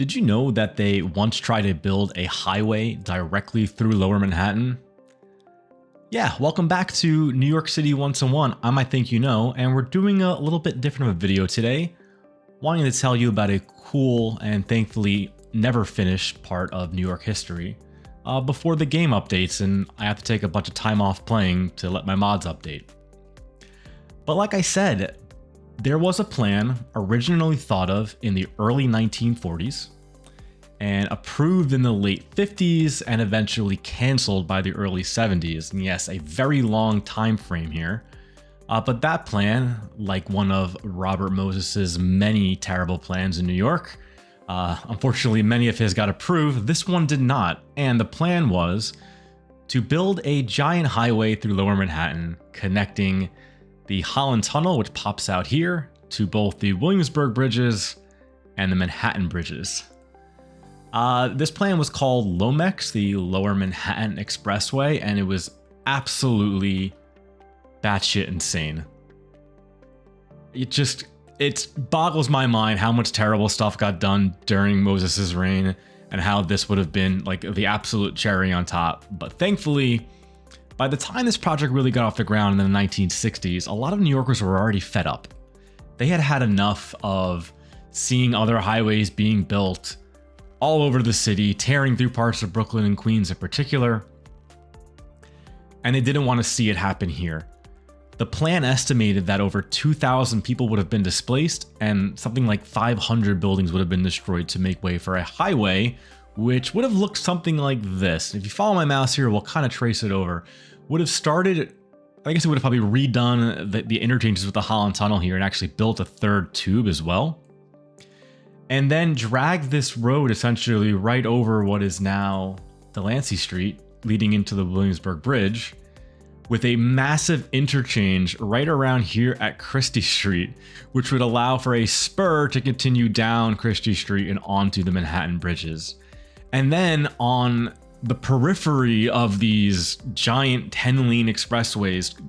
Did you know that they once tried to build a highway directly through Lower Manhattan? Yeah, welcome back to New York City 101. I'm I Think You Know, and we're doing a little bit different of a video today, wanting to tell you about a cool and thankfully never finished part of New York history before the game updates and I have to take a bunch of time off playing to let my mods update. But like I said, there was a plan originally thought of in the early 1940s and approved in the late 50s and eventually canceled by the early 70s. And yes, a very long time frame here. But that plan, like one of Robert Moses's many terrible plans in New York, unfortunately many of his got approved, this one did not. And the plan was to build a giant highway through Lower Manhattan connecting the Holland Tunnel, which pops out here, to both the Williamsburg bridges and the Manhattan bridges. This plan was called LOMEX, the Lower Manhattan Expressway, and it was absolutely batshit insane. It boggles my mind how much terrible stuff got done during Moses's reign and how this would have been like the absolute cherry on top. But thankfully, by the time this project really got off the ground in the 1960s, a lot of New Yorkers were already fed up. They had had enough of seeing other highways being built all over the city, tearing through parts of Brooklyn and Queens in particular, and they didn't want to see it happen here. The plan estimated that over 2,000 people would have been displaced and something like 500 buildings would have been destroyed to make way for a highway, which would have looked something like this. If you follow my mouse here, we'll kind of trace it over. Would have started, I guess it would have probably redone the interchanges with the Holland Tunnel here and actually built a third tube as well. And then dragged this road essentially right over what is now Delancey Street, leading into the Williamsburg Bridge, with a massive interchange right around here at Christie Street, which would allow for a spur to continue down Christie Street and onto the Manhattan bridges. And then on the periphery of these giant 10-lane expressways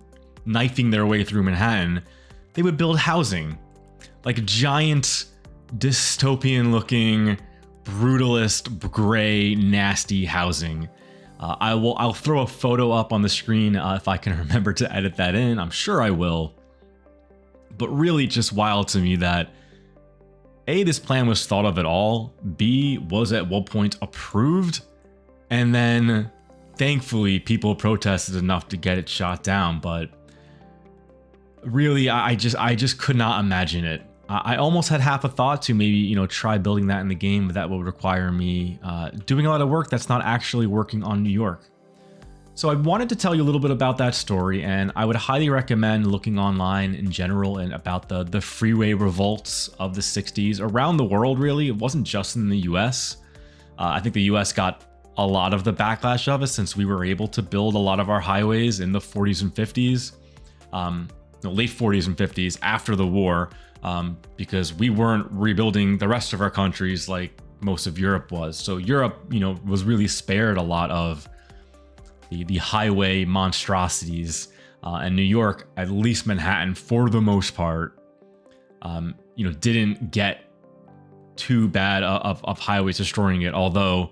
knifing their way through Manhattan, they would build housing, like giant dystopian looking, brutalist, gray, nasty housing. I'll throw a photo up on the screen if I can remember to edit that in. I'm sure I will. But really just wild to me that A, this plan was thought of at all, B, was at one point approved, and then thankfully people protested enough to get it shot down. But really, I just could not imagine it. I almost had half a thought to maybe, try building that in the game, but that would require me doing a lot of work that's not actually working on New York. So I wanted to tell you a little bit about that story, and I would highly recommend looking online in general and about the freeway revolts of the 60s around the world, really. It wasn't just in the US. I think the US got a lot of the backlash of it since we were able to build a lot of our highways in the 40s and 50s, late 40s and 50s after the war, because we weren't rebuilding the rest of our countries like most of Europe was. So Europe, was really spared a lot of the highway monstrosities, and New York, at least Manhattan, for the most part, didn't get too bad of highways destroying it. Although,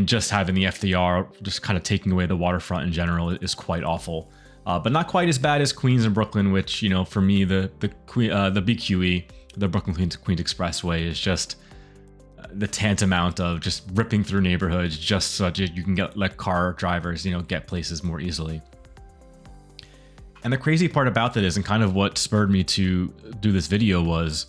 just having the FDR just kind of taking away the waterfront in general is quite awful. But not quite as bad as Queens and Brooklyn, which, for me, the BQE, the Brooklyn Queens Expressway, is just the tantamount of just ripping through neighborhoods just so that you can let car drivers, get places more easily. And the crazy part about that is, and kind of what spurred me to do this video was,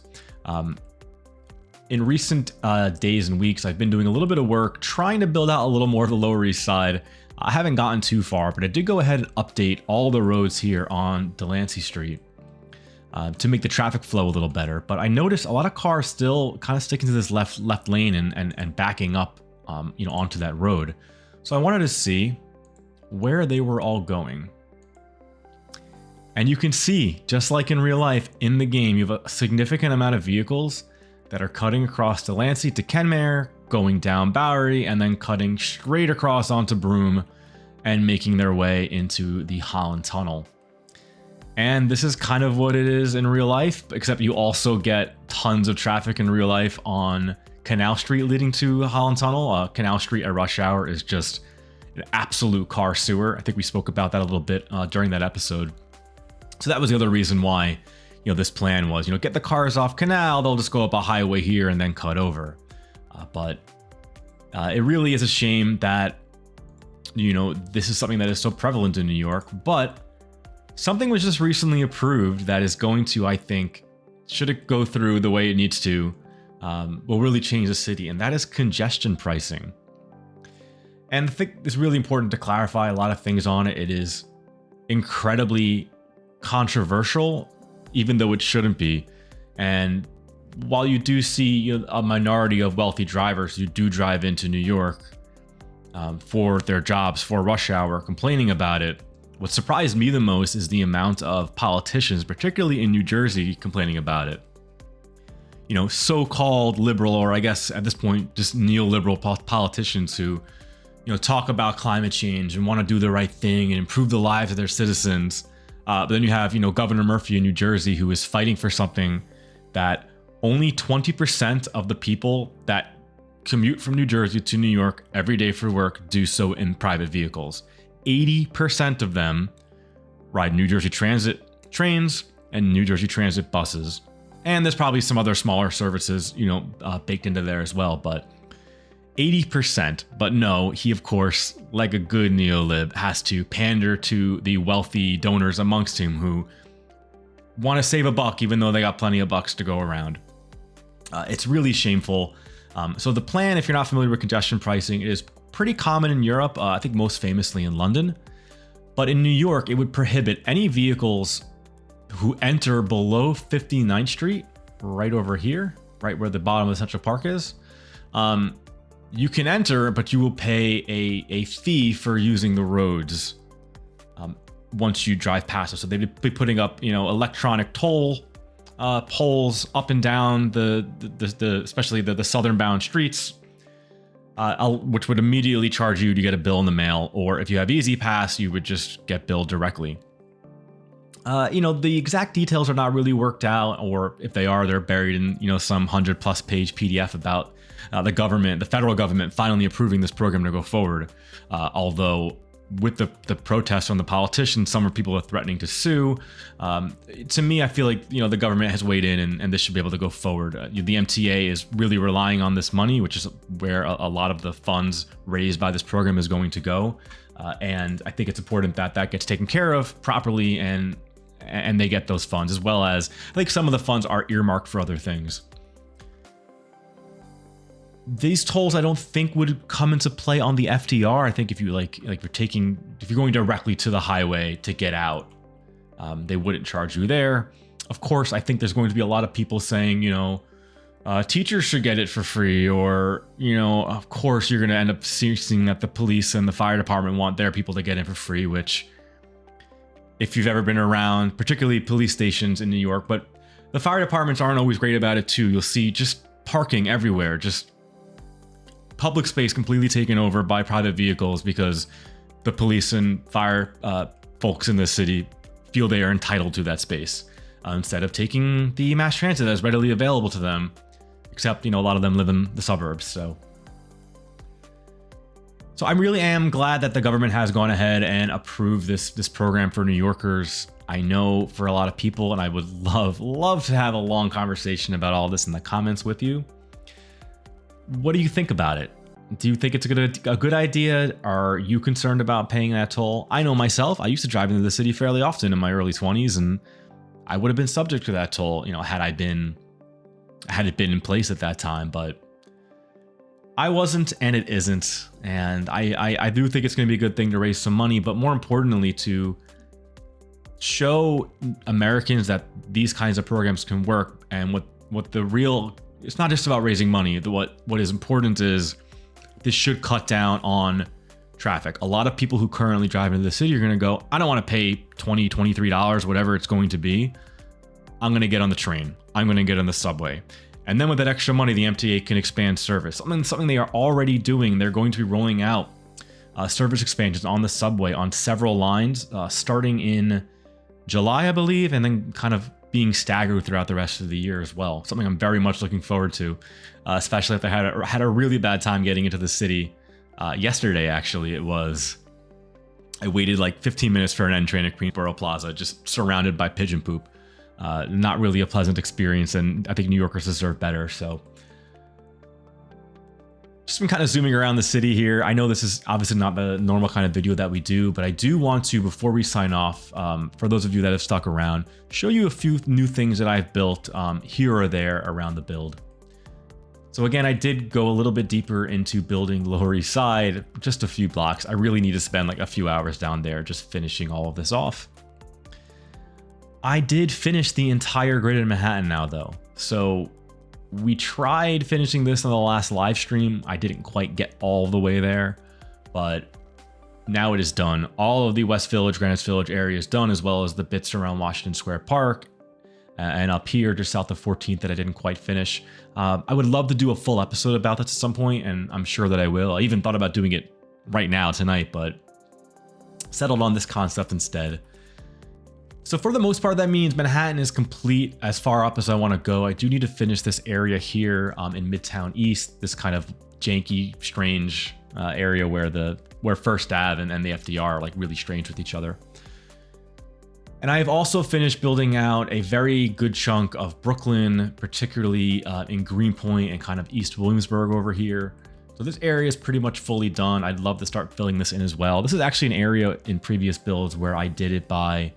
in recent days and weeks, I've been doing a little bit of work trying to build out a little more of the Lower East Side. I haven't gotten too far, but I did go ahead and update all the roads here on Delancey Street to make the traffic flow a little better. But I noticed a lot of cars still kind of sticking to this left lane and backing up, onto that road. So I wanted to see where they were all going. And you can see, just like in real life, in the game, you have a significant amount of vehicles that are cutting across Delancey to Kenmare, going down Bowery, and then cutting straight across onto Broome and making their way into the Holland Tunnel. And this is kind of what it is in real life, except you also get tons of traffic in real life on Canal Street leading to Holland Tunnel. Canal Street at rush hour is just an absolute car sewer. I think we spoke about that a little bit during that episode. So that was the other reason why, this plan was, get the cars off Canal, they'll just go up a highway here and then cut over. But it really is a shame that, this is something that is so prevalent in New York, but something was just recently approved that is going to, I think, should it go through the way it needs to, will really change the city, and that is congestion pricing. And I think it's really important to clarify a lot of things on it. It is incredibly controversial, even though it shouldn't be. And while you do see a minority of wealthy drivers who do drive into New York for their jobs, for rush hour, complaining about it, what surprised me the most is the amount of politicians, particularly in New Jersey, complaining about it. So-called liberal, or I guess at this point, just neoliberal politicians who, talk about climate change and want to do the right thing and improve the lives of their citizens. But then you have, Governor Murphy in New Jersey, who is fighting for something that only 20% of the people that commute from New Jersey to New York every day for work do so in private vehicles. 80% of them ride New Jersey Transit trains and New Jersey Transit buses. And there's probably some other smaller services, baked into there as well, but 80%. But no, he, of course, like a good neolib, has to pander to the wealthy donors amongst him who want to save a buck, even though they got plenty of bucks to go around. It's really shameful. So the plan, if you're not familiar with congestion pricing, it is pretty common in Europe, I think most famously in London. But in New York, it would prohibit any vehicles who enter below 59th Street, right over here, right where the bottom of Central Park is. You can enter, but you will pay a fee for using the roads once you drive past it. So they'd be putting up, electronic toll poles up and down especially the southern bound streets, which would immediately charge you to get a bill in the mail. Or if you have Easy Pass, you would just get billed directly. The exact details are not really worked out, or if they are, they're buried in, some 100+ page PDF about the federal government finally approving this program to go forward. Although with the protests from the politicians, some people are threatening to sue. To me, I feel like, the government has weighed in and this should be able to go forward. The MTA is really relying on this money, which is where a lot of the funds raised by this program is going to go. And I think it's important that gets taken care of properly and they get those funds, as well as I think some of the funds are earmarked for other things. These tolls, I don't think would come into play on the FDR. I think if you if you're going directly to the highway to get out, they wouldn't charge you there. Of course, I think there's going to be a lot of people saying, teachers should get it for free, or, of course you're going to end up seeing that the police and the fire department want their people to get in for free, which, if you've ever been around, particularly police stations in New York, but the fire departments aren't always great about it too. You'll see just parking everywhere, just public space completely taken over by private vehicles because the police and fire folks in the city feel they are entitled to that space instead of taking the mass transit that's readily available to them, except, a lot of them live in the suburbs. So I really am glad that the government has gone ahead and approved this program for New Yorkers. I know for a lot of people, and I would love to have a long conversation about all this in the comments with you. What do you think about it? Do you think it's a good idea? Are you concerned about paying that toll? I know myself, I used to drive into the city fairly often in my early 20s, and I would have been subject to that toll, had it been in place at that time, but I wasn't, and it isn't. And I do think it's going to be a good thing to raise some money, but more importantly, to show Americans that these kinds of programs can work, and what the real, it's not just about raising money. What is important is this should cut down on traffic. A lot of people who currently drive into the city are going to go, I don't want to pay $20, $23, whatever it's going to be. I'm going to get on the train. I'm going to get on the subway. And then with that extra money, the MTA can expand service. Something they are already doing. They're going to be rolling out service expansions on the subway on several lines, starting in July, I believe, and then kind of being staggered throughout the rest of the year as well. Something I'm very much looking forward to, especially if I had a really bad time getting into the city. Yesterday, actually, I waited like 15 minutes for an N train at Queensboro Plaza, just surrounded by pigeon poop. Not really a pleasant experience, and I think New Yorkers deserve better. So just been kind of zooming around the city here. I know this is obviously not the normal kind of video that we do, but I do want to, before we sign off, for those of you that have stuck around, show you a few new things that I've built here or there around the build. So again, I did go a little bit deeper into building Lower East Side, just a few blocks. I really need to spend like a few hours down there just finishing all of this off. I did finish the entire grid in Manhattan now though. So we tried finishing this on the last live stream. I didn't quite get all the way there, but now it is done. All of the West Village, Greenwich Village area is done, as well as the bits around Washington Square Park and up here just south of 14th that I didn't quite finish. I would love to do a full episode about this at some point, and I'm sure that I will. I even thought about doing it right now tonight, but settled on this concept instead. So for the most part, that means Manhattan is complete as far up as I want to go. I do need to finish this area here in Midtown East, this kind of janky, strange area where First Ave and the FDR are like really strange with each other. And I have also finished building out a very good chunk of Brooklyn, particularly in Greenpoint and kind of East Williamsburg over here. So this area is pretty much fully done. I'd love to start filling this in as well. This is actually an area in previous builds where I did it by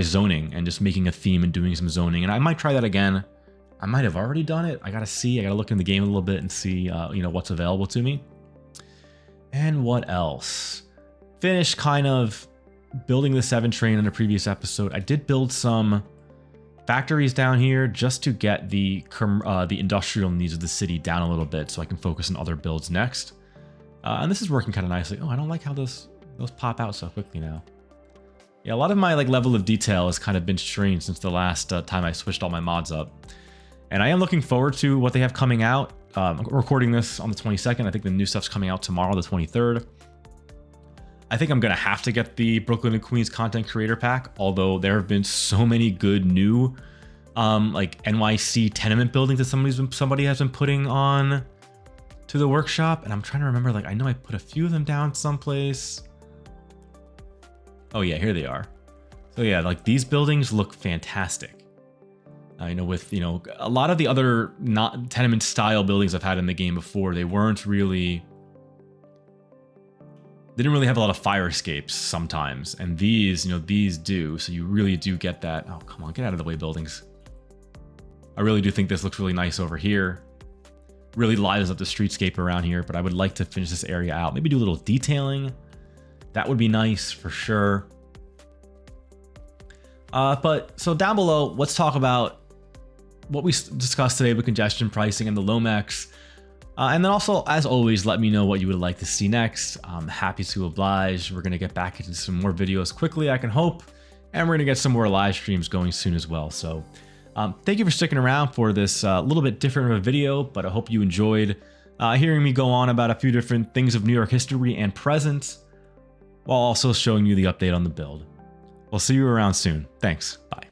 zoning and just making a theme and doing some zoning. And I might try that again. I might have already done it. I gotta look in the game a little bit and see what's available to me. And what else? Finished kind of building the 7 train in a previous episode. I did build some factories down here just to get the industrial needs of the city down a little bit so I can focus on other builds next. And this is working kind of nicely. Oh, I don't like how those pop out so quickly now. Yeah, a lot of my level of detail has kind of been strained since the last time I switched all my mods up. And I am looking forward to what they have coming out. I'm recording this on the 22nd. I think the new stuff's coming out tomorrow, the 23rd. I think I'm going to have to get the Brooklyn and Queens content creator pack, although there have been so many good new NYC tenement buildings that somebody has been putting on to the workshop. And I'm trying to remember, I know I put a few of them down someplace. Oh yeah, here they are. So yeah, these buildings look fantastic. I know with, a lot of the other not tenement style buildings I've had in the game before, they didn't really have a lot of fire escapes sometimes. And these do. So you really do get that. Oh, come on, get out of the way, buildings. I really do think this looks really nice over here. Really lives up the streetscape around here, but I would like to finish this area out. Maybe do a little detailing. That would be nice for sure. But so down below, let's talk about what we discussed today with congestion pricing and the Lomex. And then also, as always, let me know what you would like to see next. I'm happy to oblige. We're going to get back into some more videos quickly, I can hope. And we're going to get some more live streams going soon as well. So thank you for sticking around for this little bit different of a video, but I hope you enjoyed hearing me go on about a few different things of New York history and present, while also showing you the update on the build. We'll see you around soon. Thanks. Bye.